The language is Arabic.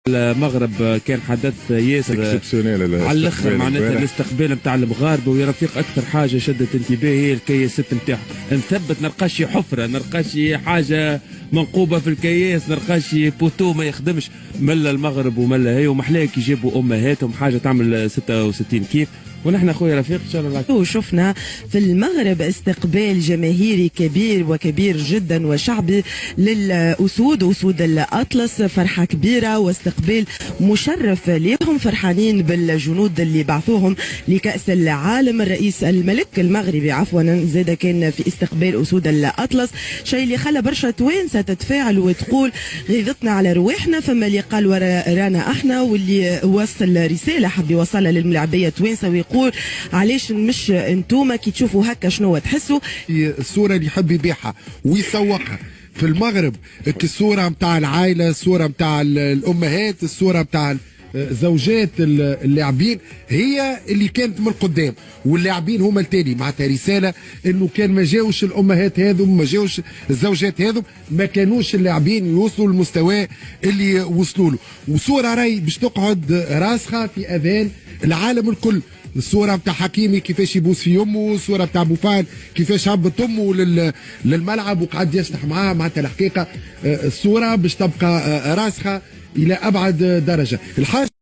المغرب كان حدث ياسر على الاخر، معناتها الاستقبال نتاع المغاربه. ويا رفيق اكثر حاجه شدت انتباهي هي الكياسات نتاعهم. نثبت نلقاش حفره، نلقاش حاجه منقوبه في الكياس، نلقاش بوتو ما يخدمش. ملا المغرب وملا هي ومحلاها كي يجيبوا امهاتهم حاجه تعمل 66 كيف. ونحن اخويا رفيق ان شاء الله وشفنا في المغرب استقبال جماهيري كبير وكبير جدا وشعبي للاسود، اسود الاطلس. فرحه كبيره واستقبال مشرف لهم، فرحانين بالجنود اللي بعثوهم لكاس العالم. الرئيس الملك المغربي عفوا زاد كان في استقبال اسود الاطلس، شيء اللي خلى برشا توانسه تتفاعل وتقول غيظتنا على رواحنا. فما اللي قال ورانا احنا، واللي وصل رساله حب يوصلها للملاعبيه التوانسه ويقول علاش مش انتوما كي تشوفوا هكا شنو تحسوا. الصوره اللي يحب يبيعها ويسوقها في المغرب، الصوره نتاع العائله، الصوره نتاع الامهات، الصوره نتاع زوجات اللاعبين هي اللي كانت من قدام، واللاعبين هما التالي. معناتها رساله انه كان ما جاوش الامهات هذم، ما جاوش الزوجات هذم، ما كانوش اللاعبين يوصلوا للمستوى اللي وصلوا له. وصوره راي باش تقعد راسخه في اذهان العالم الكل. الصورة بتاع حكيمي كيفاش يبوس في يمه، الصورة بتاع بوفال كيفاش هبط امه للملعب وقعد يشطح معاه. معناتها الحقيقة الصورة باش تبقى راسخة إلى أبعد درجة. الحاجة